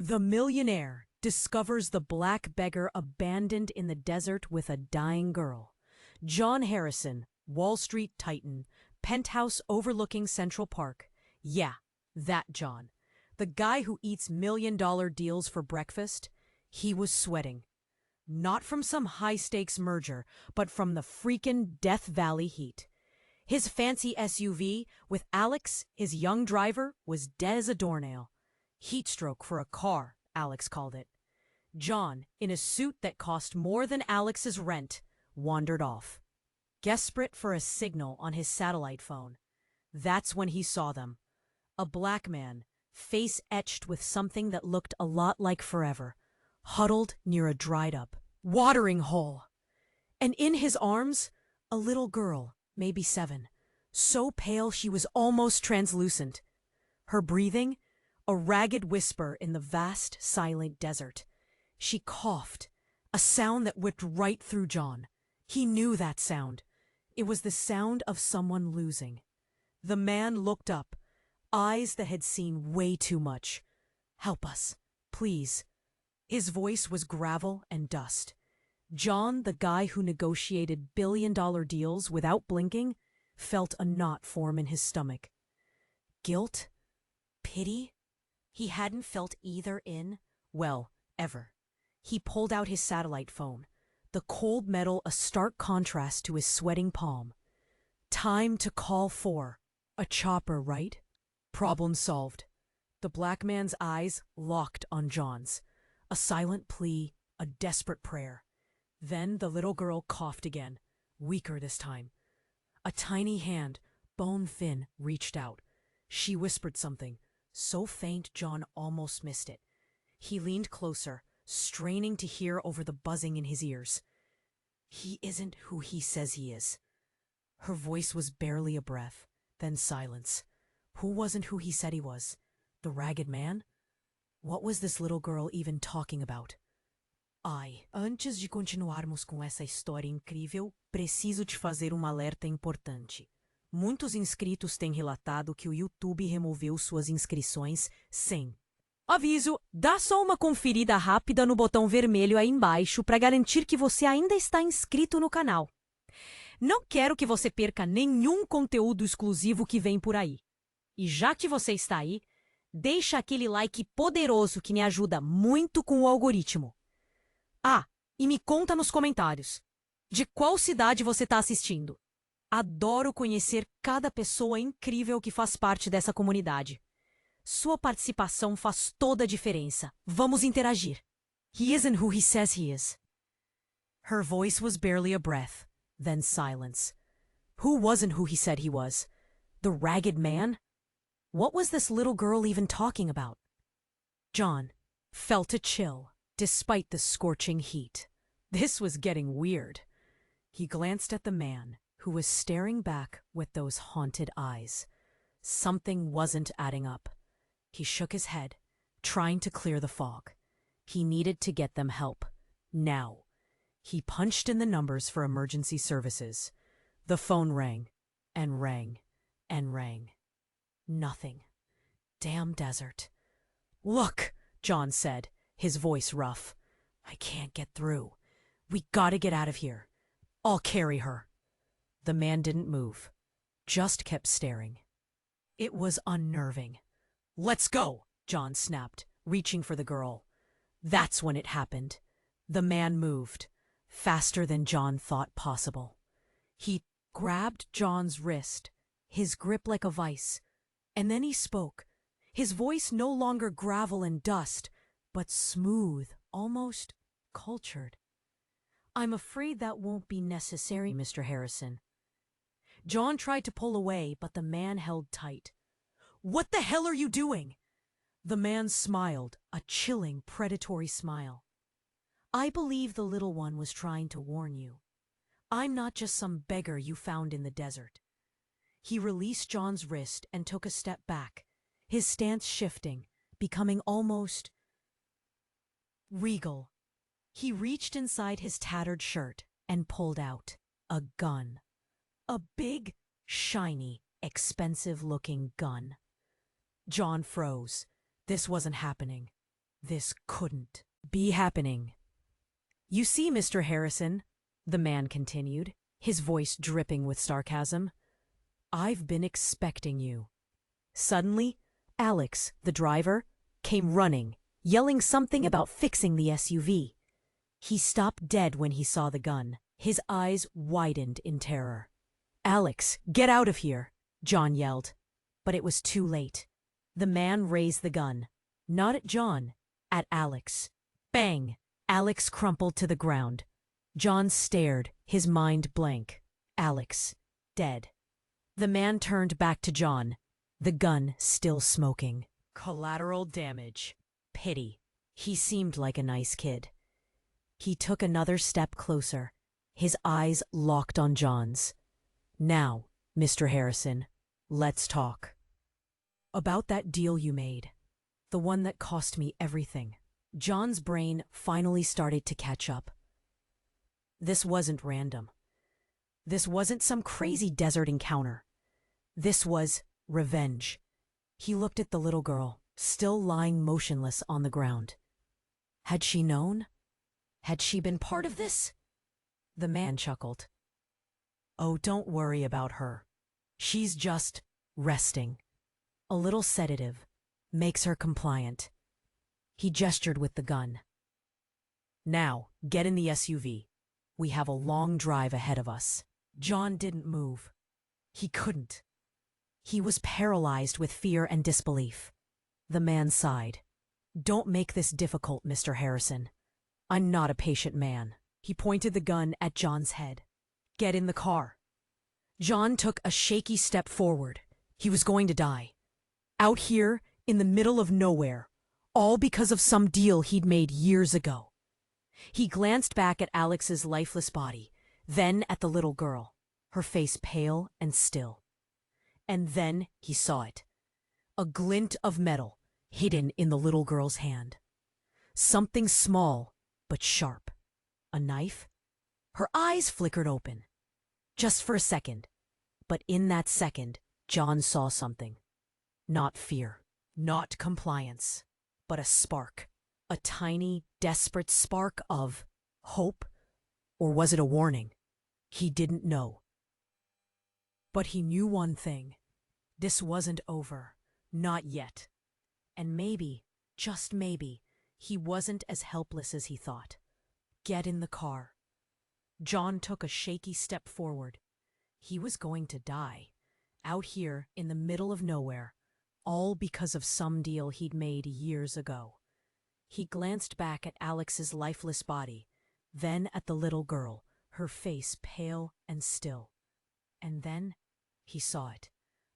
The millionaire discovers the black beggar abandoned in the desert with a dying girl. John Harrison, Wall Street titan, penthouse overlooking Central Park. Yeah, that John. The guy who eats million-dollar deals for breakfast. He was sweating. Not from some high-stakes merger, but from the freaking Death Valley heat. His fancy SUV, with Alex, his young driver, was dead as a doornail. Heatstroke for a car, Alex called it. John, in a suit that cost more than Alex's rent, wandered off. Desperate for a signal on his satellite phone. That's when he saw them. A black man, face etched with something that looked a lot like forever, huddled near a dried-up watering hole. And in his arms, a little girl, maybe 7, so pale she was almost translucent. Her breathing, a ragged whisper in the vast, silent desert. She coughed, a sound that whipped right through John. He knew that sound. It was the sound of someone losing. The man looked up, eyes that had seen way too much. "Help us, please." His voice was gravel and dust. John, the guy who negotiated billion-dollar deals without blinking, felt a knot form in his stomach. Guilt? Pity? He hadn't felt either in, well, ever. He pulled out his satellite phone, the cold metal a stark contrast to his sweating palm. Time to call for a chopper, right? Problem solved. The black man's eyes locked on John's. A silent plea, a desperate prayer. Then the little girl coughed again, weaker this time. A tiny hand, bone-thin, reached out. She whispered something, so faint John almost missed it. He leaned closer, straining to hear over the buzzing in his ears. "He isn't who he says he is." Her voice was barely a breath, then silence. Who wasn't who he said he was? The ragged man? What was this little girl even talking about? Antes de continuarmos com essa história incrível, preciso te fazer alerta importante. Muitos inscritos têm relatado que o YouTube removeu suas inscrições sem. Aviso, dá só uma conferida rápida no botão vermelho aí embaixo para garantir que você ainda está inscrito no canal. Não quero que você perca nenhum conteúdo exclusivo que vem por aí. E já que você está aí, deixa aquele like poderoso que me ajuda muito com o algoritmo. E me conta nos comentários, de qual cidade você está assistindo? Adoro conhecer cada pessoa incrível que faz parte dessa comunidade. Sua participação faz toda a diferença. Vamos interagir. He isn't who he says he is. Her voice was barely a breath, then silence. Who wasn't who he said he was? The ragged man? What was this little girl even talking about? John felt a chill, despite the scorching heat. This was getting weird. He glanced at the man, who was staring back with those haunted eyes. Something wasn't adding up. He shook his head, trying to clear the fog. He needed to get them help. Now. He punched in the numbers for emergency services. The phone rang, and rang, and rang. Nothing. Damn desert. "Look," John said, his voice rough. "I can't get through. We gotta get out of here. I'll carry her." The man didn't move, just kept staring. It was unnerving. "Let's go," John snapped, reaching for the girl. That's when it happened. The man moved, faster than John thought possible. He grabbed John's wrist, his grip like a vice, and then he spoke, his voice no longer gravel and dust, but smooth, almost cultured. "I'm afraid that won't be necessary, Mr. Harrison." John tried to pull away, but the man held tight. "What the hell are you doing?" The man smiled, a chilling, predatory smile. "I believe the little one was trying to warn you. I'm not just some beggar you found in the desert." He released John's wrist and took a step back, his stance shifting, becoming almost regal. He reached inside his tattered shirt and pulled out a gun. A big, shiny, expensive-looking gun. John froze. This wasn't happening. This couldn't be happening. You see, Mr. Harrison, the man continued, his voice dripping with sarcasm, I've been expecting you. Suddenly, Alex, the driver, came running, yelling something about fixing the SUV. He stopped dead when he saw the gun. His eyes widened in terror. Alex, get out of here, John yelled. But it was too late. The man raised the gun, not at John, at Alex. Bang! Alex crumpled to the ground. John stared, his mind blank. Alex, dead. The man turned back to John, the gun still smoking. Collateral damage. Pity. He seemed like a nice kid. He took another step closer, his eyes locked on John's. Now, Mr. Harrison, let's talk. About that deal you made. The one that cost me everything. John's brain finally started to catch up. This wasn't random. This wasn't some crazy desert encounter. This was revenge. He looked at the little girl, still lying motionless on the ground. Had she known? Had she been part of this? The man chuckled. Oh, don't worry about her. She's just resting. A little sedative makes her compliant. He gestured with the gun. Now, get in the SUV. We have a long drive ahead of us. John didn't move. He couldn't. He was paralyzed with fear and disbelief. The man sighed. Don't make this difficult, Mr. Harrison. I'm not a patient man. He pointed the gun at John's head. Get in the car. John took a shaky step forward. He was going to die. Out here, in the middle of nowhere, all because of some deal he'd made years ago. He glanced back at Alex's lifeless body, then at the little girl, her face pale and still. And then he saw it. A glint of metal hidden in the little girl's hand. Something small but sharp. A knife? Her eyes flickered open. Just for a second. But in that second, John saw something. Not fear, not compliance, but a spark. A tiny, desperate spark of hope? Or was it a warning? He didn't know. But he knew one thing. This wasn't over. Not yet. And maybe, just maybe, he wasn't as helpless as he thought. Get in the car. John took a shaky step forward. He was going to die. Out here in the middle of nowhere. All because of some deal he'd made years ago. He glanced back at Alex's lifeless body, then at the little girl, her face pale and still. And then he saw it.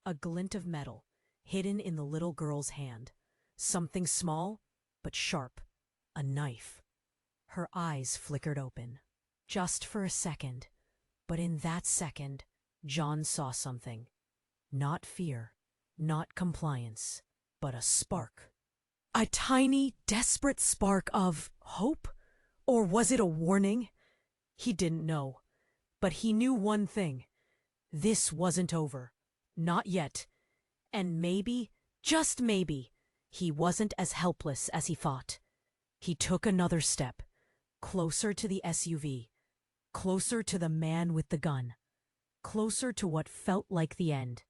A glint of metal, hidden in the little girl's hand. Something small, but sharp. A knife. Her eyes flickered open. Just for a second. But in that second, John saw something. Not fear, not compliance, but a spark. A tiny, desperate spark of hope? Or was it a warning? He didn't know. But he knew one thing. This wasn't over. Not yet. And maybe, just maybe, he wasn't as helpless as he thought. He took another step. Closer to the SUV. Closer to the man with the gun. Closer to what felt like the end.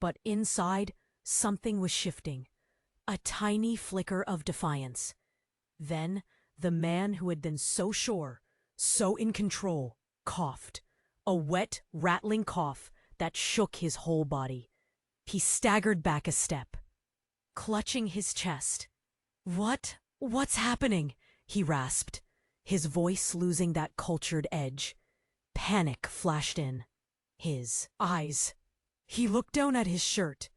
But inside, something was shifting. A tiny flicker of defiance. Then, the man who had been so sure, so in control, coughed. A wet, rattling cough that shook his whole body. He staggered back a step, clutching his chest. What's happening? He rasped, his voice losing that cultured edge. Panic flashed in his eyes. He looked down at his shirt.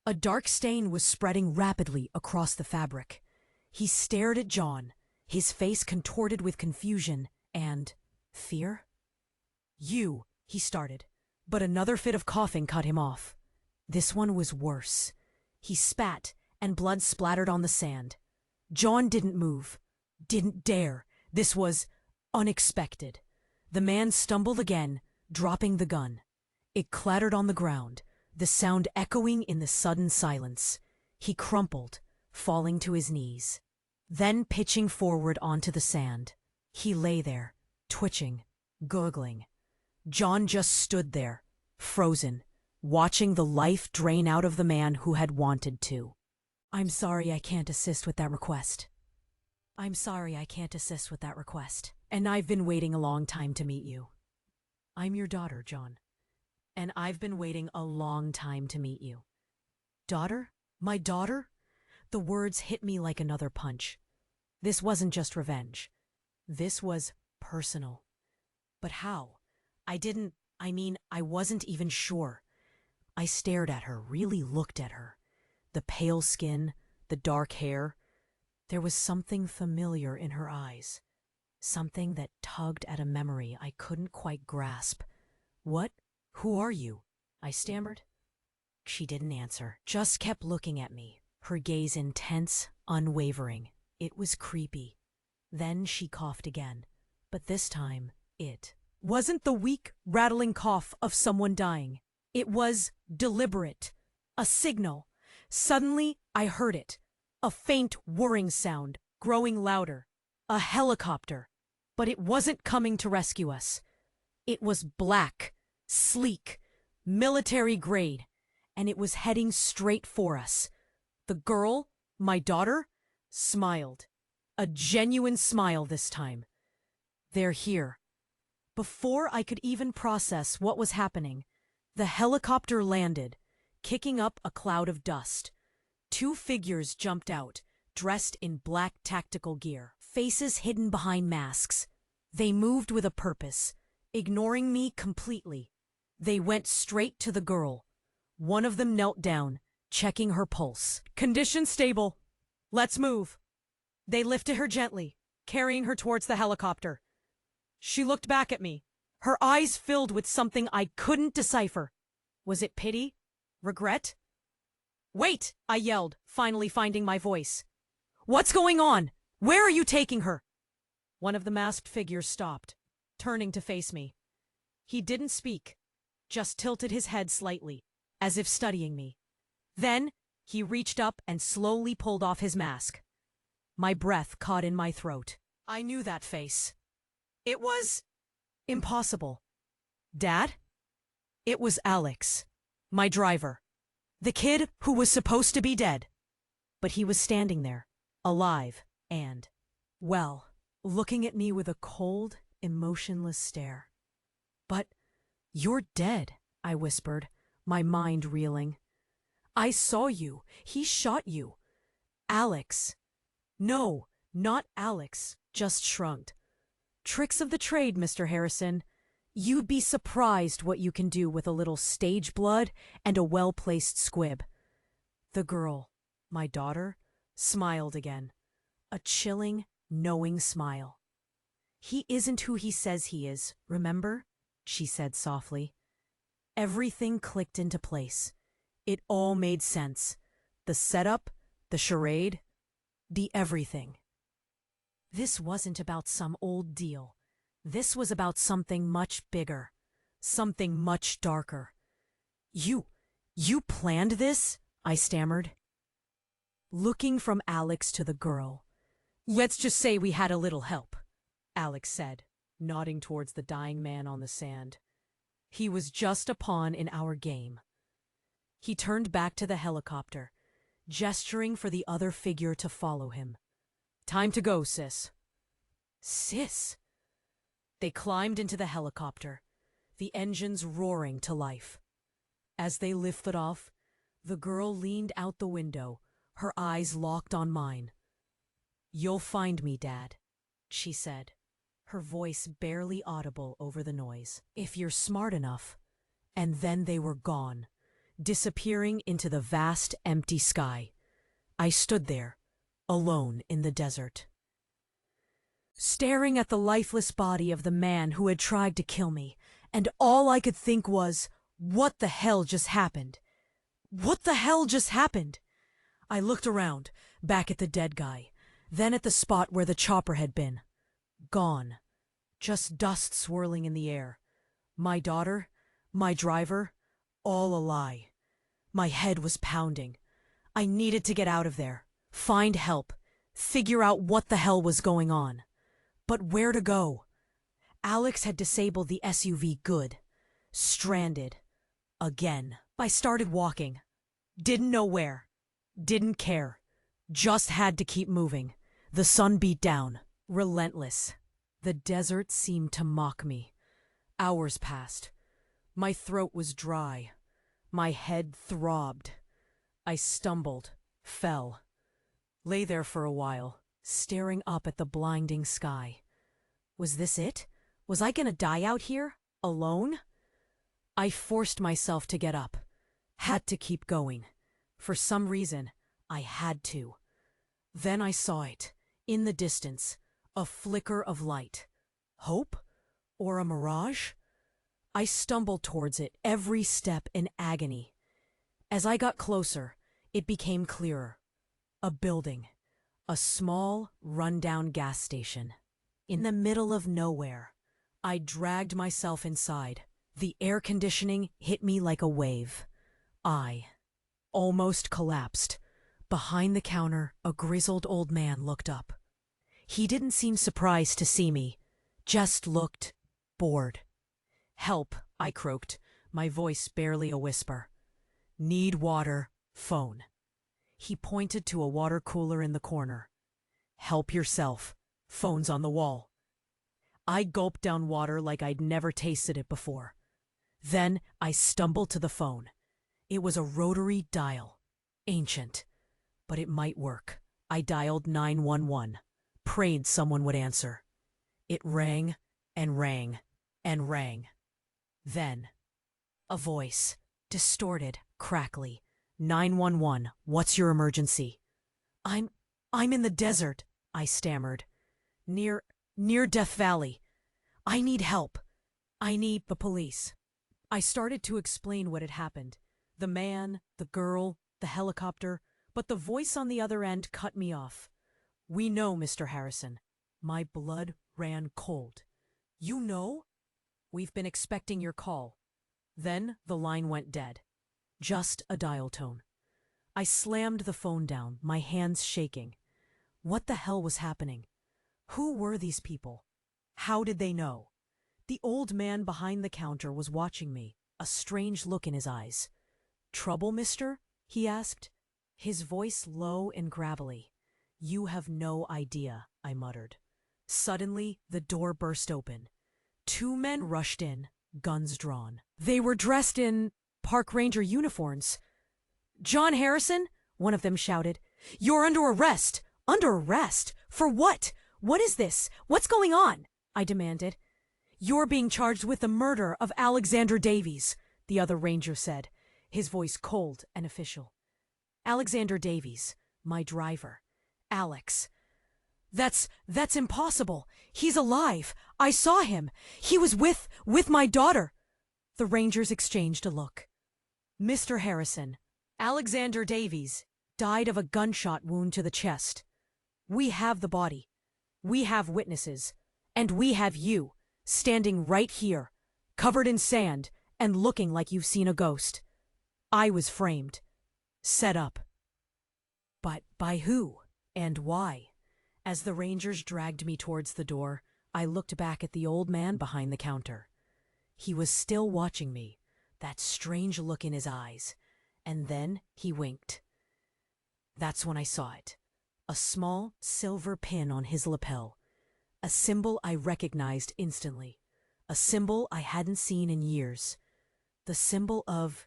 A dark stain was spreading rapidly across the fabric. He stared at John, his face contorted with confusion and fear. You, he started, but another fit of coughing cut him off. This one was worse. He spat, and blood splattered on the sand. John didn't move, didn't dare. This was unexpected. The man stumbled again, dropping the gun. It clattered on the ground, the sound echoing in the sudden silence. He crumpled, falling to his knees. then pitching forward onto the sand. He lay there, twitching, gurgling. John just stood there, frozen, watching the life drain out of the man who had wanted to. "I'm sorry I can't assist with that request. I'm sorry I can't assist with that request. And I've been waiting a long time to meet you. I'm your daughter, John. And I've been waiting a long time to meet you." "Daughter? My daughter?" The words hit me like another punch. This wasn't just revenge. This was personal. But how? I wasn't even sure. I stared at her, really looked at her. The pale skin, the dark hair. There was something familiar in her eyes. Something that tugged at a memory I couldn't quite grasp. "What? Who are you?" I stammered. She didn't answer, just kept looking at me, her gaze intense, unwavering. It was creepy. Then she coughed again, but this time it wasn't the weak, rattling cough of someone dying. It was deliberate, a signal. Suddenly, I heard it, a faint whirring sound, growing louder. A helicopter. But it wasn't coming to rescue us. It was black, sleek, military grade, and it was heading straight for us. The girl, my daughter, smiled. A genuine smile this time. "They're here." Before I could even process what was happening, the helicopter landed, kicking up a cloud of dust. Two figures jumped out, dressed in black tactical gear, faces hidden behind masks. They moved with a purpose, ignoring me completely. They went straight to the girl. One of them knelt down, checking her pulse. "Condition stable. Let's move." They lifted her gently, carrying her towards the helicopter. She looked back at me, her eyes filled with something I couldn't decipher. Was it pity? Regret? "Wait!" I yelled, finally finding my voice. "What's going on? Where are you taking her?" One of the masked figures stopped, turning to face me. He didn't speak, just tilted his head slightly, as if studying me. Then he reached up and slowly pulled off his mask. My breath caught in my throat. I knew that face. It was impossible. Dad? It was Alex, my driver. The kid who was supposed to be dead. But he was standing there, alive, and, well, looking at me with a cold, emotionless stare. "But you're dead," I whispered, my mind reeling. "I saw you. He shot you. Alex." "No, not Alex," just shrugged. "Tricks of the trade, Mr. Harrison. You'd be surprised what you can do with a little stage blood and a well-placed squib." The girl, my daughter, smiled again. A chilling, knowing smile. "He isn't who he says he is, remember?" she said softly. Everything clicked into place. It all made sense. The setup, the charade, the everything. This wasn't about some old deal. This was about something much bigger. Something much darker. You planned this?" I stammered. Looking from Alex to the girl. "Let's just say we had a little help," Alex said, nodding towards the dying man on the sand. He was just a pawn in our game. He turned back to the helicopter, gesturing for the other figure to follow him. "Time to go, sis." Sis? They climbed into the helicopter, the engines roaring to life. As they lifted off, the girl leaned out the window, her eyes locked on mine. "You'll find me, Dad," she said, her voice barely audible over the noise. "If you're smart enough." And then they were gone, disappearing into the vast, empty sky. I stood there, alone in the desert, staring at the lifeless body of the man who had tried to kill me, and all I could think was, what the hell just happened? What the hell just happened? I looked around, back at the dead guy, then at the spot where the chopper had been. Gone. Just dust swirling in the air. My daughter, my driver, all a lie. My head was pounding. I needed to get out of there, find help, figure out what the hell was going on. But where to go? Alex had disabled the SUV good. Stranded. Again. I started walking. Didn't know where. Didn't care. Just had to keep moving. The sun beat down. Relentless. The desert seemed to mock me. Hours passed. My throat was dry. My head throbbed. I stumbled. Fell. Lay there for a while, staring up at the blinding sky. Was this it? Was I gonna die out here? Alone? I forced myself to get up. Had to keep going. For some reason, I had to. Then I saw it. In the distance. A flicker of light. Hope? Or a mirage? I stumbled towards it, every step in agony. As I got closer, it became clearer. A building. A small, run-down gas station. In the middle of nowhere. I dragged myself inside. The air conditioning hit me like a wave. I almost collapsed. Behind the counter, a grizzled old man looked up. He didn't seem surprised to see me, just looked bored. "Help," I croaked, my voice barely a whisper. "Need water, phone." He pointed to a water cooler in the corner. "Help yourself, phone's on the wall." I gulped down water like I'd never tasted it before. Then I stumbled to the phone. It was a rotary dial. Ancient. But it might work. I dialed 911. Prayed someone would answer. It rang and rang and rang. Then, a voice, distorted, crackly. 911, what's your emergency? I'm in the desert, I stammered. Near Death Valley. I need help. I need the police. I started to explain what had happened. The man, the girl, the helicopter, but the voice on the other end cut me off. "We know, Mr. Harrison." My blood ran cold. "You know? We've been expecting your call." Then the line went dead. Just a dial tone. I slammed the phone down, my hands shaking. What the hell was happening? Who were these people? How did they know? The old man behind the counter was watching me, a strange look in his eyes. "Trouble, mister?" he asked, his voice low and gravelly. "You have no idea," I muttered. Suddenly, the door burst open. Two men rushed in, guns drawn. They were dressed in park ranger uniforms. "John Harrison," one of them shouted, "you're under arrest! Under arrest? For what? What is this? What's going on?" I demanded. "You're being charged with the murder of Alexander Davies," the other ranger said, his voice cold and official. "Alexander Davies, my driver. Alex. That's impossible. He's alive. I saw him. He was with my daughter." The rangers exchanged a look. "Mr. Harrison, Alexander Davies died of a gunshot wound to the chest. We have the body. We have witnesses. And we have you, standing right here, covered in sand and looking like you've seen a ghost. I was framed. Set up. But by who? And why?" As the rangers dragged me towards the door, I looked back at the old man behind the counter. He was still watching me, that strange look in his eyes, and then he winked. That's when I saw it. A small silver pin on his lapel. A symbol I recognized instantly. A symbol I hadn't seen in years. The symbol of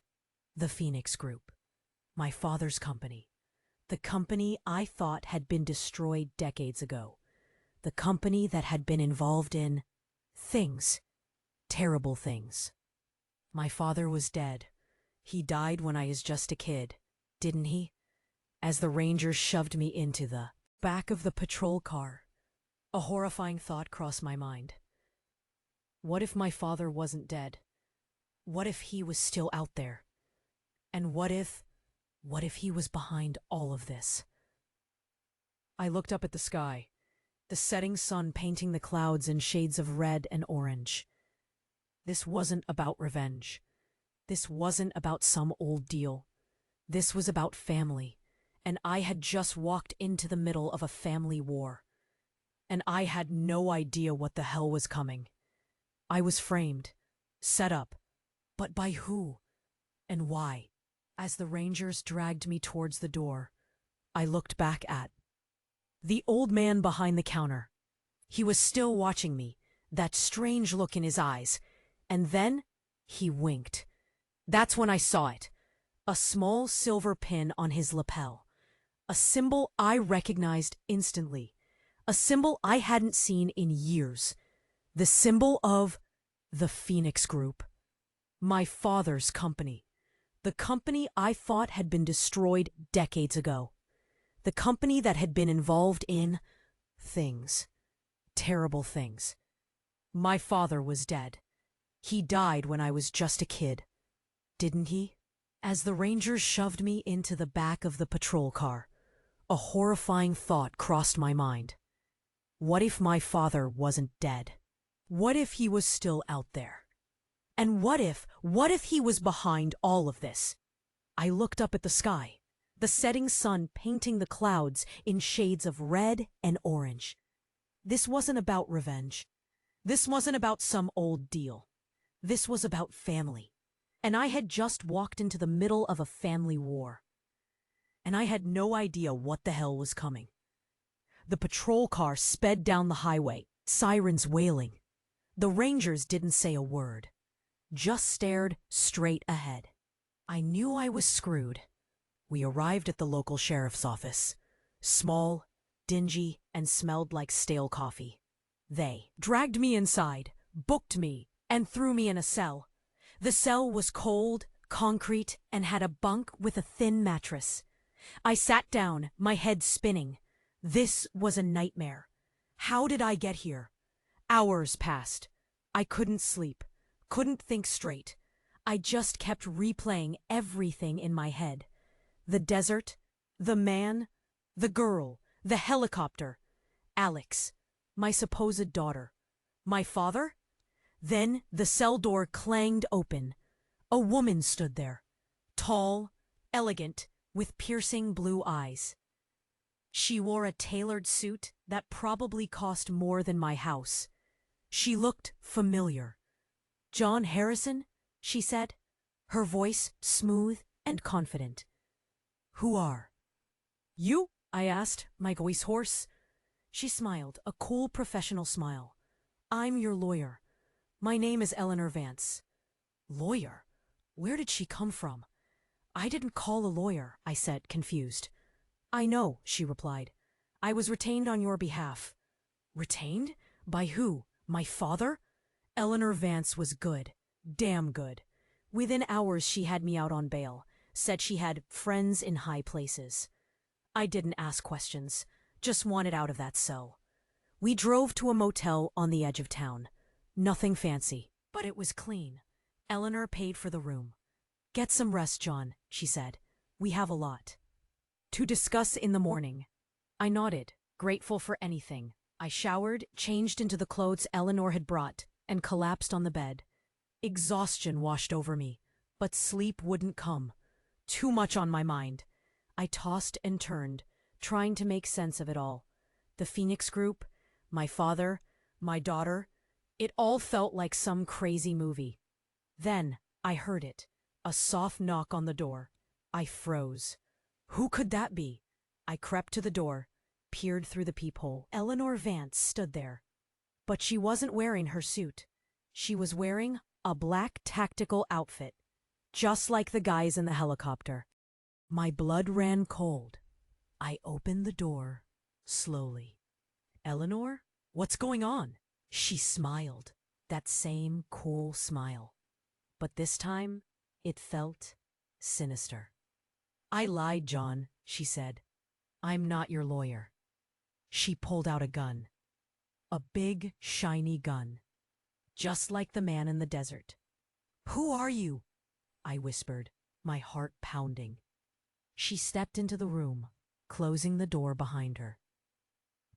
the Phoenix Group. My father's company. The company I thought had been destroyed decades ago. The company that had been involved in things. Terrible things. My father was dead. He died when I was just a kid, didn't he? As the rangers shoved me into the back of the patrol car, a horrifying thought crossed my mind. What if my father wasn't dead? What if he was still out there? And what if he was behind all of this? I looked up at the sky, the setting sun painting the clouds in shades of red and orange. This wasn't about revenge. This wasn't about some old deal. This was about family, and I had just walked into the middle of a family war. And I had no idea what the hell was coming. I was framed, set up, but by who and why? As the Rangers dragged me towards the door, I looked back at the old man behind the counter. He was still watching me, that strange look in his eyes, and then he winked. That's when I saw it. A small silver pin on his lapel. A symbol I recognized instantly. A symbol I hadn't seen in years. The symbol of the Phoenix Group. My father's company. The company I thought had been destroyed decades ago. The company that had been involved in things. Terrible things. My father was dead. He died when I was just a kid. Didn't he? As the Rangers shoved me into the back of the patrol car, a horrifying thought crossed my mind. What if my father wasn't dead? What if he was still out there? And what if he was behind all of this? I looked up at the sky, the setting sun painting the clouds in shades of red and orange. This wasn't about revenge. This wasn't about some old deal. This was about family. And I had just walked into the middle of a family war. And I had no idea what the hell was coming. The patrol car sped down the highway, sirens wailing. The Rangers didn't say a word, just stared straight ahead. I knew I was screwed. We arrived at the local sheriff's office. Small, dingy, and smelled like stale coffee. They dragged me inside, booked me, and threw me in a cell. The cell was cold, concrete, and had a bunk with a thin mattress. I sat down, my head spinning. This was a nightmare. How did I get here? Hours passed. I couldn't sleep, couldn't think straight. I just kept replaying everything in my head. The desert, the man, the girl, the helicopter, Alex, my supposed daughter, my father. Then the cell door clanged open. A woman stood there, tall, elegant, with piercing blue eyes. She wore a tailored suit that probably cost more than my house. She looked familiar. "John Harrison?" she said, her voice smooth and confident. "Who are you?" I asked, my voice hoarse. She smiled, a cool professional smile. "I'm your lawyer. My name is Eleanor Vance." Lawyer? Where did she come from? "I didn't call a lawyer," I said, confused. "I know," she replied. "I was retained on your behalf." Retained? By who? My father? Eleanor Vance was good. Damn good. Within hours she had me out on bail. Said she had friends in high places. I didn't ask questions. Just wanted out of that cell. We drove to a motel on the edge of town. Nothing fancy, but it was clean. Eleanor paid for the room. "Get some rest, John," she said. "We have a lot to discuss in the morning." I nodded, grateful for anything. I showered, changed into the clothes Eleanor had brought, and collapsed on the bed. Exhaustion washed over me, but sleep wouldn't come. Too much on my mind. I tossed and turned, trying to make sense of it all. The Phoenix Group, my father, my daughter. It all felt like some crazy movie. Then I heard it, a soft knock on the door. I froze. Who could that be? I crept to the door, peered through the peephole. Eleanor Vance stood there. But she wasn't wearing her suit. She was wearing a black tactical outfit, just like the guys in the helicopter. My blood ran cold. I opened the door slowly. "Eleanor, what's going on?" She smiled, that same cool smile. But this time, it felt sinister. "I lied, John," she said. "I'm not your lawyer." She pulled out a gun. A big, shiny gun. Just like the man in the desert. "Who are you?" I whispered, my heart pounding. She stepped into the room, closing the door behind her.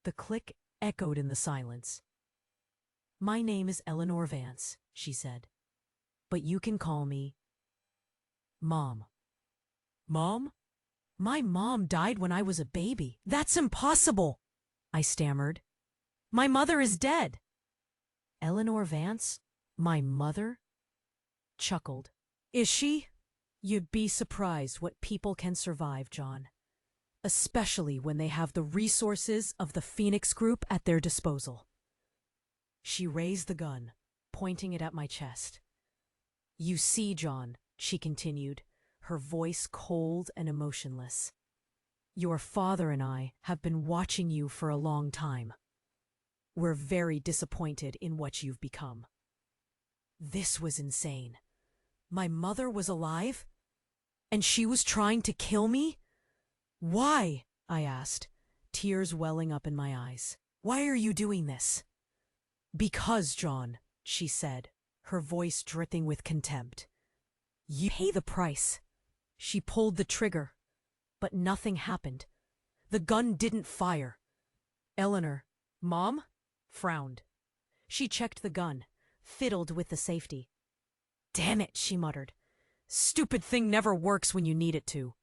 The click echoed in the silence. "My name is Eleanor Vance," she said. "But you can call me Mom." "Mom?" My mom died when I was a baby. That's impossible, I stammered. My mother is dead. Eleanor Vance, my mother? Chuckled. Is she? You'd be surprised what people can survive, John. Especially when they have the resources of the Phoenix Group at their disposal. She raised the gun, pointing it at my chest. You see, John, she continued, her voice cold and emotionless. Your father and I have been watching you for a long time. We're very disappointed in what you've become. This was insane. My mother was alive? And she was trying to kill me? Why? I asked, tears welling up in my eyes. Why are you doing this? Because, John, she said, her voice dripping with contempt. You pay the price. She pulled the trigger, but nothing happened. The gun didn't fire. Eleanor, Mom, frowned. She checked the gun, fiddled with the safety. Damn it, she muttered. Stupid thing never works when you need it to.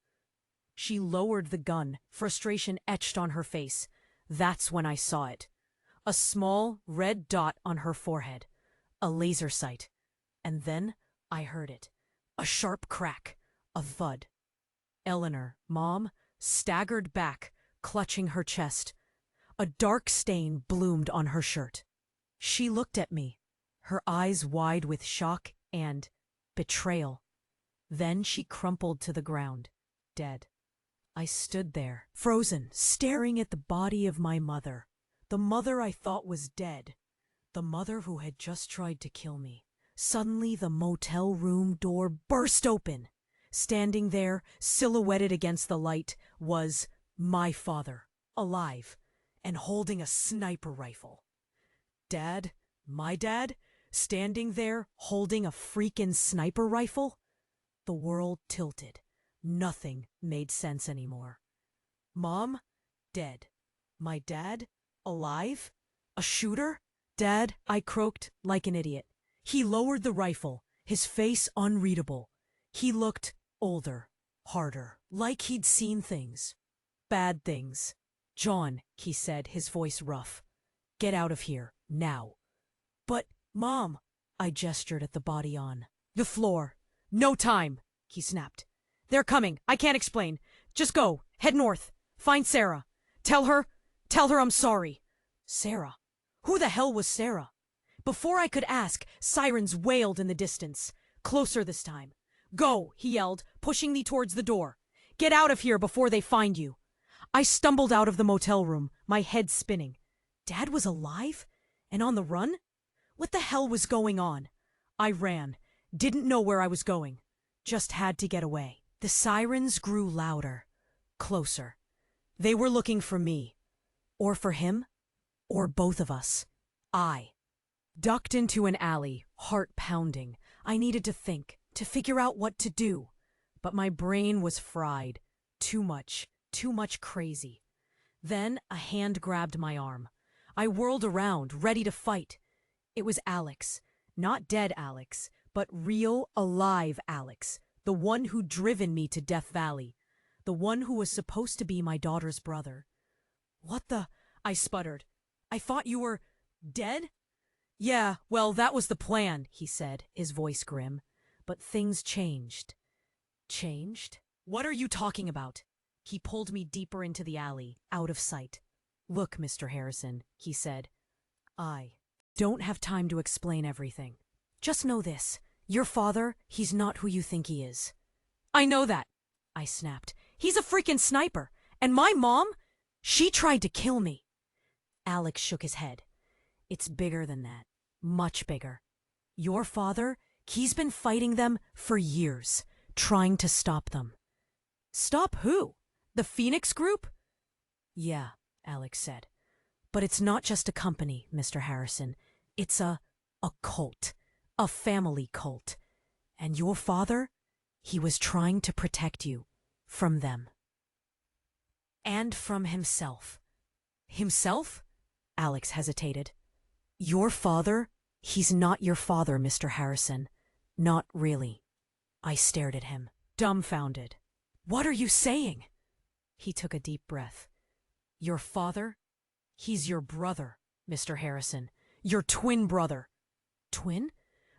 She lowered the gun, frustration etched on her face. That's when I saw it. A small red dot on her forehead. A laser sight. And then I heard it. A sharp crack. A thud. Eleanor, Mom, staggered back, clutching her chest. A dark stain bloomed on her shirt. She looked at me, her eyes wide with shock and betrayal. Then she crumpled to the ground, dead. I stood there, frozen, staring at the body of my mother. The mother I thought was dead. The mother who had just tried to kill me. Suddenly the motel room door burst open. Standing there, silhouetted against the light, was my father, alive, and holding a sniper rifle. Dad, my dad, standing there, holding a freaking sniper rifle? The world tilted. Nothing made sense anymore. Mom, dead. My dad, alive? A shooter? Dad, I croaked like an idiot. He lowered the rifle, his face unreadable. He looked older, harder, like he'd seen things. Bad things. John, he said, his voice rough. Get out of here, now. But, Mom, I gestured at the body on the floor. No time, he snapped. They're coming. I can't explain. Just go. Head north. Find Sarah. Tell her I'm sorry. Sarah? Who the hell was Sarah? Before I could ask, sirens wailed in the distance. Closer this time. Go, he yelled, pushing me towards the door. Get out of here before they find you. I stumbled out of the motel room, my head spinning. Dad was alive? And on the run? What the hell was going on? I ran. Didn't know where I was going. Just had to get away. The sirens grew louder, closer. They were looking for me. Or for him. Or both of us. I ducked into an alley, heart pounding. I needed to think, to figure out what to do. But my brain was fried. Too much crazy. Then a hand grabbed my arm. I whirled around, ready to fight. It was Alex. Not dead Alex, but real, alive Alex. The one who'd driven me to Death Valley. The one who was supposed to be my daughter's brother. What the? I sputtered. I thought you were dead? Yeah, well, that was the plan, he said, his voice grim. But things changed. Changed? What are you talking about? He pulled me deeper into the alley, out of sight. Look, Mr. Harrison, he said. I don't have time to explain everything. Just know this. Your father, he's not who you think he is. I know that, I snapped. He's a freaking sniper. And my mom? She tried to kill me. Alex shook his head. It's bigger than that. Much bigger. Your father, he's been fighting them for years, trying to stop them. Stop who? The Phoenix Group? Yeah, Alex said. But it's not just a company, Mr. Harrison. It's a cult. A family cult. And your father, he was trying to protect you from them. And from himself. Himself? Alex hesitated. Your father, he's not your father, Mr. Harrison. Not really. I stared at him, dumbfounded. What are you saying? He took a deep breath. Your father? He's your brother, Mr. Harrison. Your twin brother. Twin?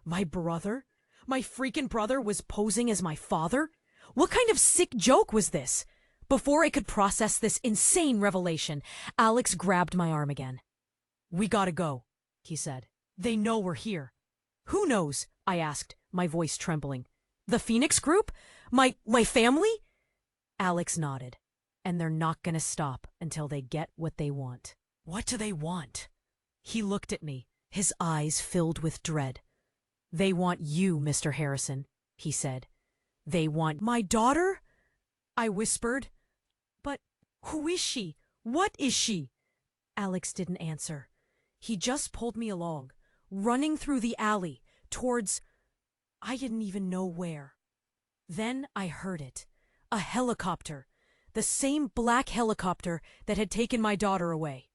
My brother? My freaking brother was posing as my father? What kind of sick joke was this? Before I could process this insane revelation, Alex grabbed my arm again. We gotta go, he said. They know we're here. Who knows? I asked, my voice trembling. The Phoenix Group? My family? Alex nodded. And they're not gonna stop until they get what they want. What do they want? He looked at me, his eyes filled with dread. They want you, Mr. Harrison, he said. They want my daughter? I whispered. But who is she? What is she? Alex didn't answer. He just pulled me along, running through the alley, towards I didn't even know where. Then I heard it. A helicopter. The same black helicopter that had taken my daughter away.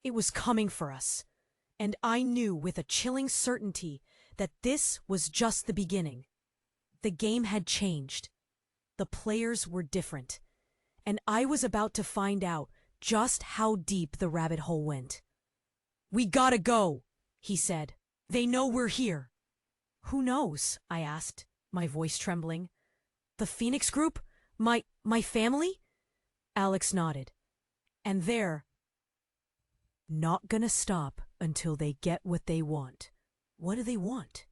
It was coming for us. And I knew with a chilling certainty that this was just the beginning. The game had changed. The players were different. And I was about to find out just how deep the rabbit hole went. We gotta go, he said. They know we're here. Who knows? I asked, my voice trembling. The Phoenix Group? My family? Alex nodded. And they're not gonna stop until they get what they want. What do they want?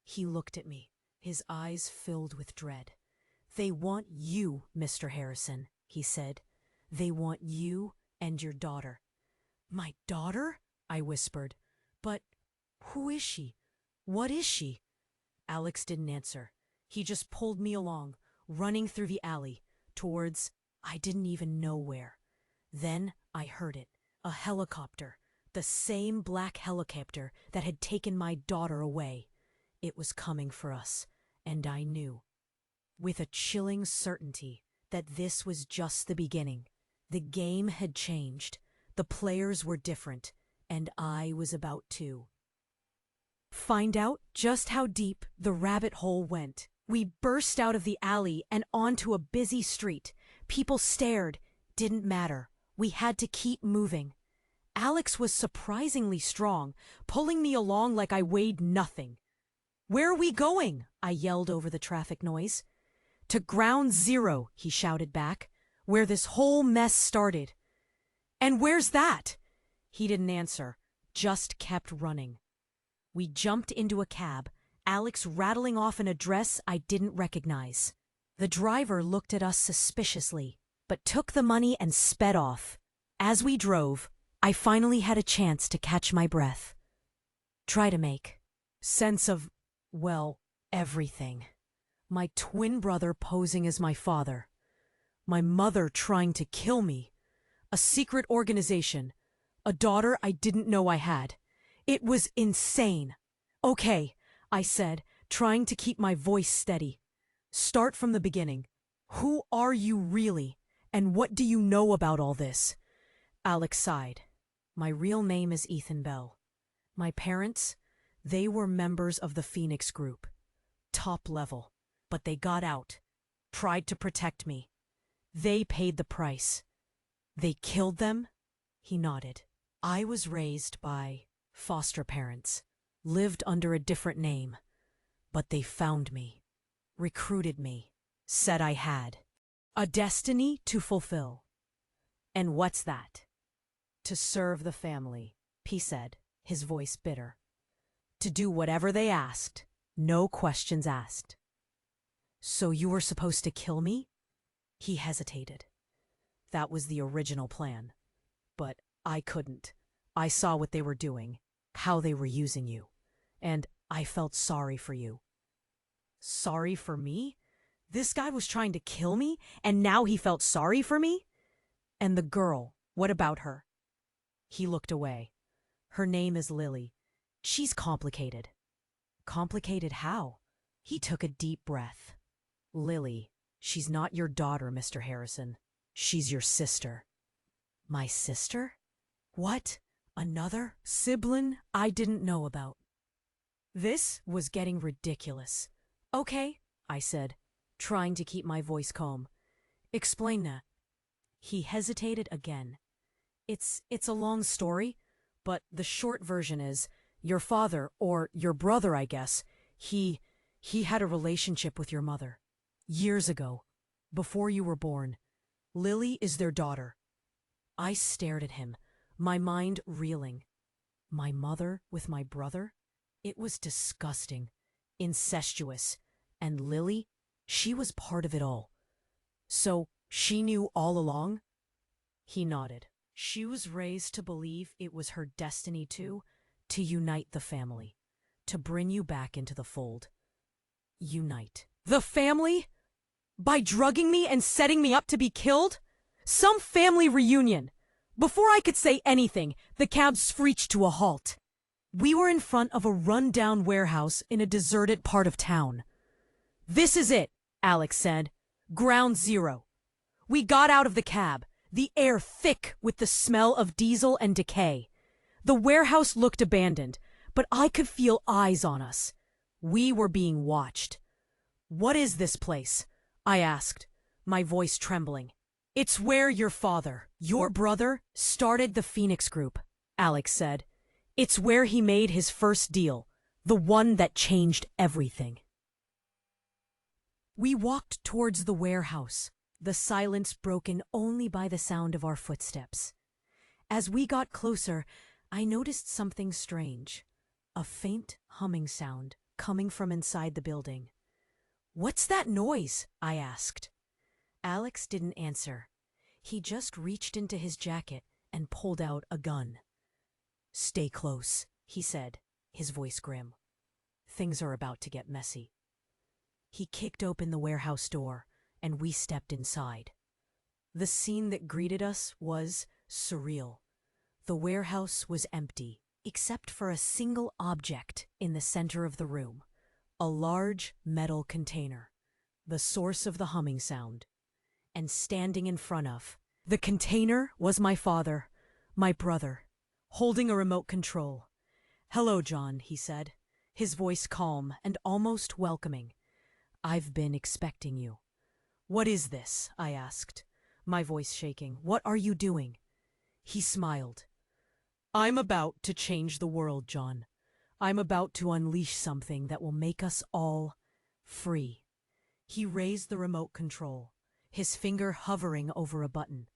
He looked at me, his eyes filled with dread. They want you, Mr. Harrison, he said. They want you and your daughter. My daughter? I whispered. But who is she? What is she? Alex didn't answer. He just pulled me along, running through the alley, towards I didn't even know where. Then I heard it. A helicopter. The same black helicopter that had taken my daughter away. It was coming for us, and I knew, with a chilling certainty, that this was just the beginning. The game had changed. The players were different, and I was about to find out just how deep the rabbit hole went. We burst out of the alley and onto a busy street. People stared. Didn't matter. We had to keep moving. Alex was surprisingly strong, pulling me along like I weighed nothing. Where are we going? I yelled over the traffic noise. To ground zero, he shouted back, where this whole mess started. And where's that? He didn't answer, just kept running. We jumped into a cab, Alex rattling off an address I didn't recognize. The driver looked at us suspiciously, but took the money and sped off. As we drove, I finally had a chance to catch my breath. Try to make sense of, well, everything. My twin brother posing as my father. My mother trying to kill me. A secret organization. A daughter I didn't know I had. It was insane. Okay, I said, trying to keep my voice steady. Start from the beginning. Who are you really? And what do you know about all this? Alex sighed. My real name is Ethan Bell. My parents, they were members of the Phoenix Group. Top level. But they got out. Tried to protect me. They paid the price. They killed them? He nodded. I was raised by foster parents. Lived under a different name. But they found me. Recruited me. Said I had a destiny to fulfill. And what's that? To serve the family, he said, his voice bitter. To do whatever they asked, no questions asked. So you were supposed to kill me? He hesitated. That was the original plan. But I couldn't. I saw what they were doing, how they were using you. And I felt sorry for you. Sorry for me? This guy was trying to kill me, and now he felt sorry for me? And the girl, what about her? He looked away. Her name is Lily. She's complicated. Complicated how? He took a deep breath. Lily, she's not your daughter, Mr. Harrison. She's your sister. My sister? What? Another sibling I didn't know about. This was getting ridiculous. Okay, I said, trying to keep my voice calm. Explain that. He hesitated again. It's a long story, but the short version is, your father, or your brother, I guess, he had a relationship with your mother. Years ago, before you were born. Lily is their daughter. I stared at him, my mind reeling. My mother with my brother? It was disgusting, incestuous. And Lily, she was part of it all. So, she knew all along? He nodded. She was raised to believe it was her destiny to unite the family, to bring you back into the fold. Unite. The family? By drugging me and setting me up to be killed? Some family reunion. Before I could say anything, the cab screeched to a halt. We were in front of a run-down warehouse in a deserted part of town. This is it, Alex said. Ground zero. We got out of the cab, the air thick with the smell of diesel and decay. The warehouse looked abandoned, but I could feel eyes on us. We were being watched. What is this place? I asked, my voice trembling. It's where your father, your brother, started the Phoenix Group, Alex said. It's where he made his first deal, the one that changed everything. We walked towards the warehouse, the silence broken only by the sound of our footsteps. As we got closer, I noticed something strange, a faint humming sound coming from inside the building. What's that noise? I asked. Alex didn't answer. He just reached into his jacket and pulled out a gun. Stay close, he said, his voice grim. Things are about to get messy. He kicked open the warehouse door, and we stepped inside. The scene that greeted us was surreal. The warehouse was empty, except for a single object in the center of the room. A large metal container, the source of the humming sound. And standing in front of the container was my father, my brother, holding a remote control. Hello, John, he said, his voice calm and almost welcoming. I've been expecting you. What is this? I asked, my voice shaking. What are you doing? He smiled. I'm about to change the world, John. I'm about to unleash something that will make us all free. He raised the remote control, his finger hovering over a button.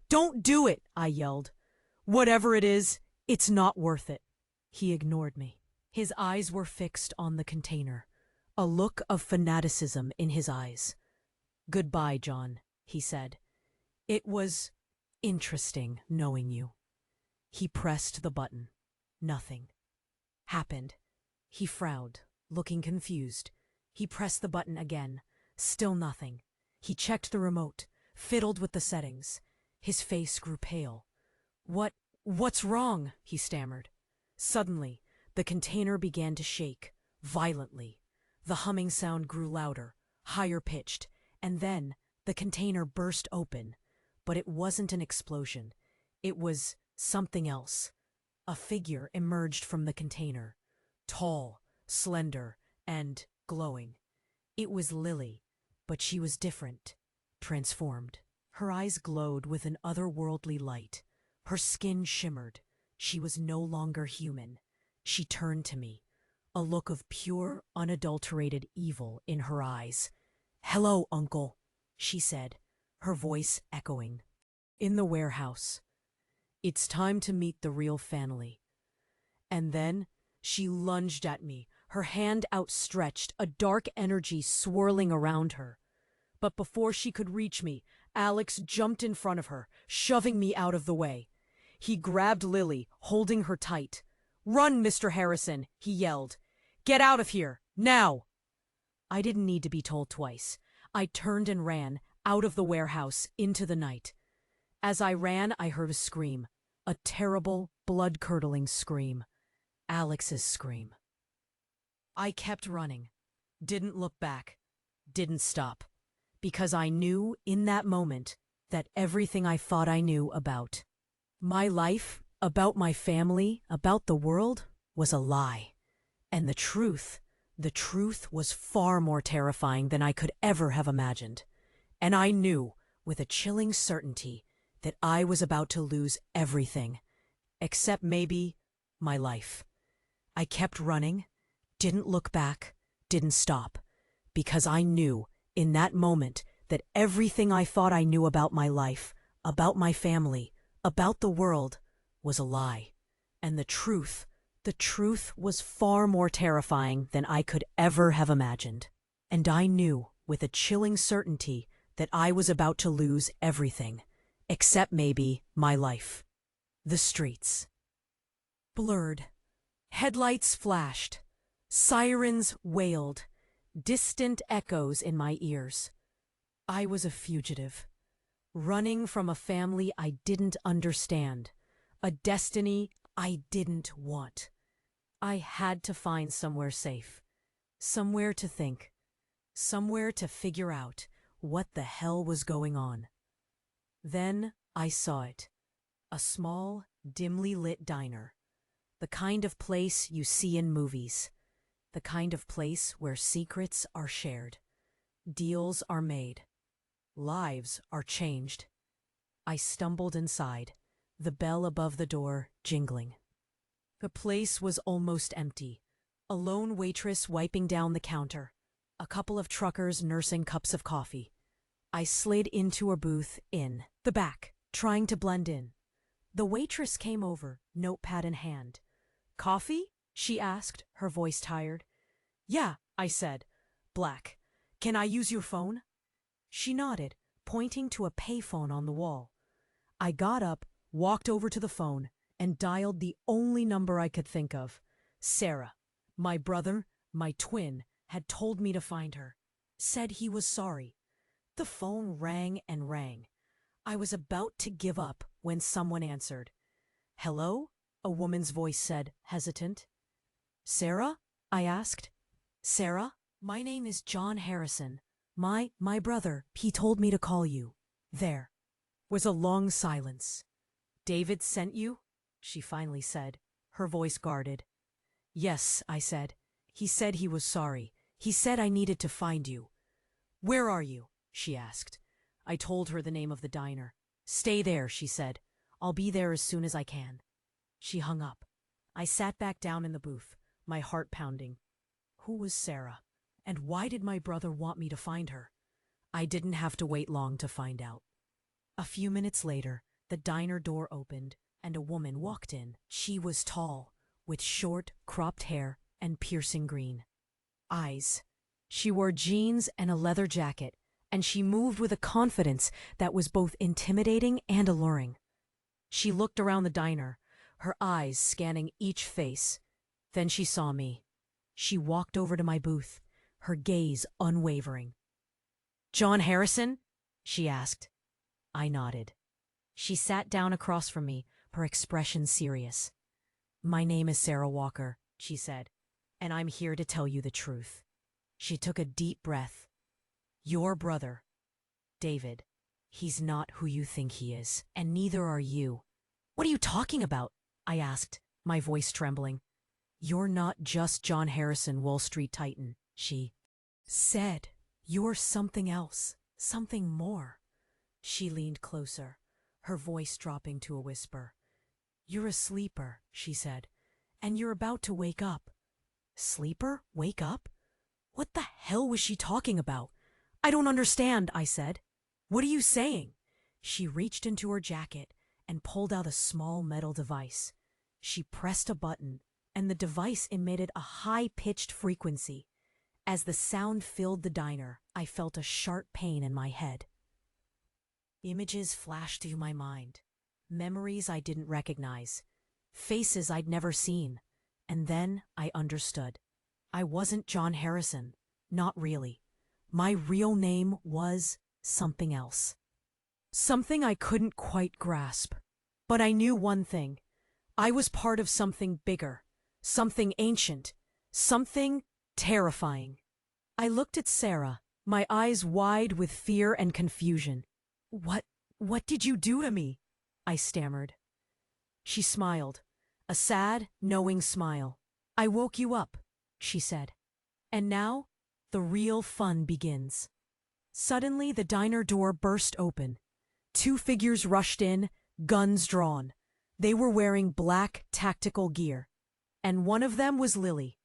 Don't do it, I yelled. Whatever it is, it's not worth it. He ignored me. His eyes were fixed on the container, a look of fanaticism in his eyes. Goodbye, John, he said. It was interesting knowing you. He pressed the button. Nothing happened. He frowned, looking confused. He pressed the button again. Still nothing. He checked the remote, fiddled with the settings. His face grew pale. What's wrong? He stammered. Suddenly, the container began to shake, violently. The humming sound grew louder, higher pitched, and then the container burst open. But it wasn't an explosion. It was something else. A figure emerged from the container, tall, slender, and glowing. It was Lily, but she was different, transformed. Her eyes glowed with an otherworldly light. Her skin shimmered. She was no longer human. She turned to me, a look of pure, unadulterated evil in her eyes. Hello, Uncle, she said, her voice echoing. In the warehouse. It's time to meet the real family. And then she lunged at me, her hand outstretched, a dark energy swirling around her. But before she could reach me, Alex jumped in front of her, shoving me out of the way. He grabbed Lily, holding her tight. Run, Mr. Harrison, he yelled. Get out of here, now! I didn't need to be told twice. I turned and ran, out of the warehouse, into the night. As I ran, I heard a scream. A terrible, blood-curdling scream. Alex's scream. I kept running. Didn't look back. Didn't stop. Because I knew, in that moment, that everything I thought I knew about my life, about my family, about the world, was a lie. And the truth was far more terrifying than I could ever have imagined. And I knew, with a chilling certainty that I was about to lose everything, except maybe my life. I kept running, didn't look back, didn't stop, because I knew in that moment that everything I thought I knew about my life, about my family, about the world, was a lie. And the truth was far more terrifying than I could ever have imagined. And I knew with a chilling certainty that I was about to lose everything, except maybe my life. The streets. Blurred. Headlights flashed. Sirens wailed. Distant echoes in my ears. I was a fugitive, running from a family I didn't understand, a destiny I didn't want. I had to find somewhere safe, somewhere to think, somewhere to figure out what the hell was going on. Then I saw it. A small, dimly lit diner. The kind of place you see in movies. The kind of place where secrets are shared. Deals are made. Lives are changed. I stumbled inside, the bell above the door jingling. The place was almost empty. A lone waitress wiping down the counter. A couple of truckers nursing cups of coffee. I slid into a booth in the back, trying to blend in. The waitress came over, notepad in hand. "Coffee?" she asked, her voice tired. "Yeah," I said. "Black. Can I use your phone?" She nodded, pointing to a payphone on the wall. I got up, walked over to the phone, and dialed the only number I could think of. Sarah. My brother, my twin, had told me to find her. Said he was sorry. The phone rang and rang. I was about to give up when someone answered. "Hello?" a woman's voice said, hesitant. "Sarah?" I asked. "Sarah, my name is John Harrison. My brother, he told me to call you." There was a long silence. "David sent you?" she finally said, her voice guarded. "Yes," I said. "He said he was sorry. He said I needed to find you." "Where are you?" she asked. I told her the name of the diner. "Stay there," she said. "I'll be there as soon as I can." She hung up. I sat back down in the booth, my heart pounding. Who was Sarah? And why did my brother want me to find her? I didn't have to wait long to find out. A few minutes later, the diner door opened, and a woman walked in. She was tall, with short, cropped hair and piercing green eyes. She wore jeans and a leather jacket, and she moved with a confidence that was both intimidating and alluring. She looked around the diner, her eyes scanning each face. Then she saw me. She walked over to my booth, her gaze unwavering. "John Harrison?" she asked. I nodded. She sat down across from me, her expression serious. "My name is Sarah Walker," she said, "and I'm here to tell you the truth." She took a deep breath. "Your brother, David, he's not who you think he is, and neither are you." "What are you talking about?" I asked, my voice trembling. "You're not just John Harrison, Wall Street Titan," she said. "You're something else, something more." She leaned closer, her voice dropping to a whisper. "You're a sleeper," she said, "and you're about to wake up." Sleeper? Wake up? What the hell was she talking about? "I don't understand," I said. "What are you saying?" She reached into her jacket and pulled out a small metal device. She pressed a button, and the device emitted a high-pitched frequency. As the sound filled the diner, I felt a sharp pain in my head. Images flashed through my mind. Memories I didn't recognize. Faces I'd never seen. And then I understood. I wasn't John Harrison. Not really. My real name was something else. Something I couldn't quite grasp. But I knew one thing. I was part of something bigger. Something ancient. Something terrifying. I looked at Sarah, my eyes wide with fear and confusion. What did you do to me?" I stammered. She smiled, a sad, knowing smile. "I woke you up," she said. "And now, the real fun begins." Suddenly, the diner door burst open. 2 figures rushed in, guns drawn. They were wearing black tactical gear. And one of them was Lily,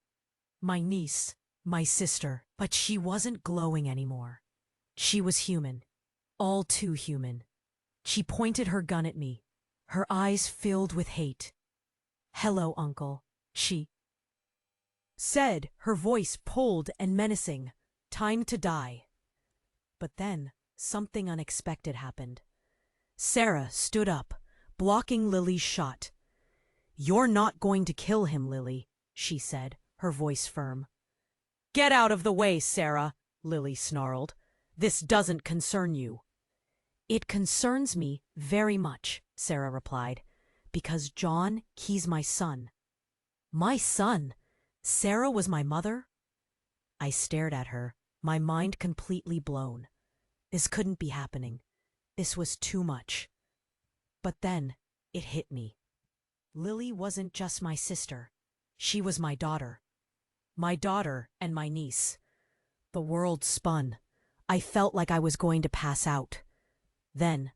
my niece, my sister. But she wasn't glowing anymore. She was human. All too human. She pointed her gun at me, her eyes filled with hate. "Hello, Uncle," she said, her voice pulled and menacing. "Time to die." But then, something unexpected happened. Sarah stood up, blocking Lily's shot. "You're not going to kill him, Lily," she said, her voice firm. "Get out of the way, Sarah," Lily snarled. "This doesn't concern you." "It concerns me very much," Sarah replied, "because John, he's my son." My son? Sarah was my mother? I stared at her, my mind completely blown. This couldn't be happening. This was too much. But then, it hit me. Lily wasn't just my sister. She was my daughter. My daughter and my niece. The world spun. I felt like I was going to pass out. Then,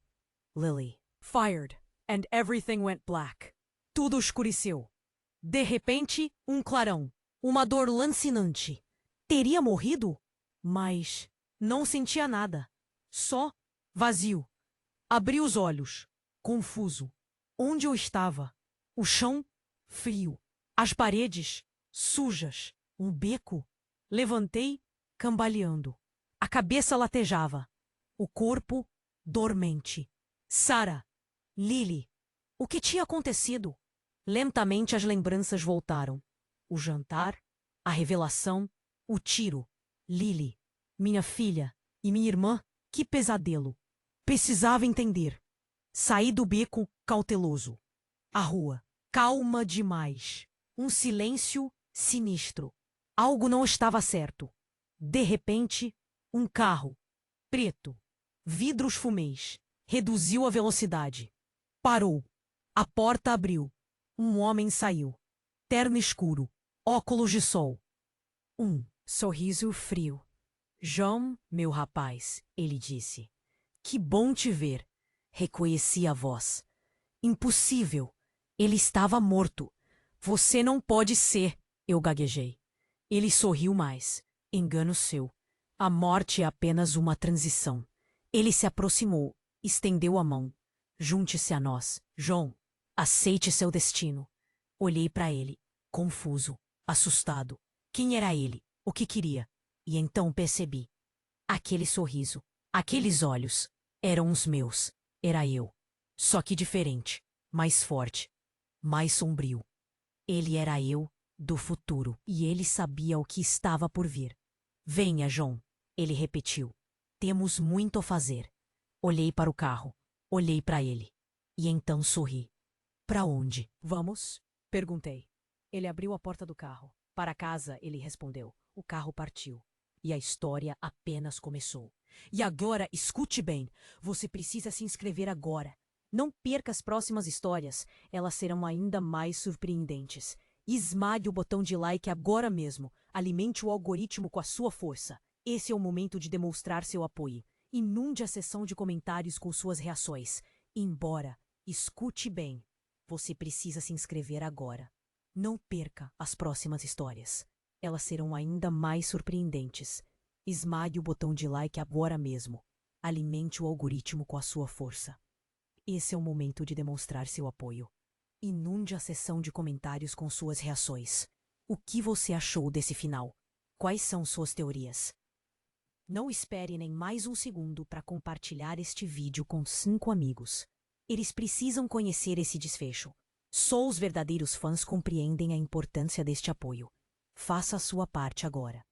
Lily fired, and everything went black. Tudo escureceu. De repente, clarão. Uma dor lancinante. Teria morrido? Mas não sentia nada. Só vazio. Abri os olhos, confuso. Onde eu estava? O chão, frio. As paredes, sujas. Um beco. Levantei, cambaleando. A cabeça latejava. O corpo, dormente. Sarah, Lily, o que tinha acontecido? Lentamente as lembranças voltaram. O jantar, a revelação, o tiro. Lily, minha filha e minha irmã, que pesadelo. Precisava entender. Saí do beco cauteloso. A rua, calma demais. Um silêncio sinistro. Algo não estava certo. De repente, um carro, preto, vidros fumês, reduziu a velocidade. Parou. A porta abriu. Um homem saiu. Terno escuro, óculos de sol. Um sorriso frio. "João, meu rapaz", ele disse. "Que bom te ver." Reconheci a voz. Impossível. Ele estava morto. "Você não pode ser", eu gaguejei. Ele sorriu mais. "Engano seu. A morte é apenas uma transição." Ele se aproximou, estendeu a mão. "Junte-se a nós, João. Aceite seu destino." Olhei para ele, confuso, assustado. Quem era ele? O que queria? E então percebi. Aquele sorriso, aqueles olhos, eram os meus. Era eu. Só que diferente, mais forte, mais sombrio. Ele era eu, do futuro, e ele sabia o que estava por vir. "Venha, João", ele repetiu. "Temos muito a fazer." Olhei para o carro, olhei para ele, e então sorri. "Para onde vamos?" perguntei. Ele abriu a porta do carro. "Para casa", ele respondeu. O carro partiu. E a história apenas começou. E agora, escute bem. Você precisa se inscrever agora. Não perca as próximas histórias. Elas serão ainda mais surpreendentes. Esmague o botão de like agora mesmo. Alimente o algoritmo com a sua força. Esse é o momento de demonstrar seu apoio. Inunde a seção de comentários com suas reações. Embora, escute bem. Você precisa se inscrever agora. Não perca as próximas histórias. Elas serão ainda mais surpreendentes. Esmague o botão de like agora mesmo. Alimente o algoritmo com a sua força. Esse é o momento de demonstrar seu apoio. Inunde a seção de comentários com suas reações. O que você achou desse final? Quais são suas teorias? Não espere nem mais um segundo para compartilhar este vídeo com 5 amigos. Eles precisam conhecer esse desfecho. Só os verdadeiros fãs compreendem a importância deste apoio. Faça a sua parte agora.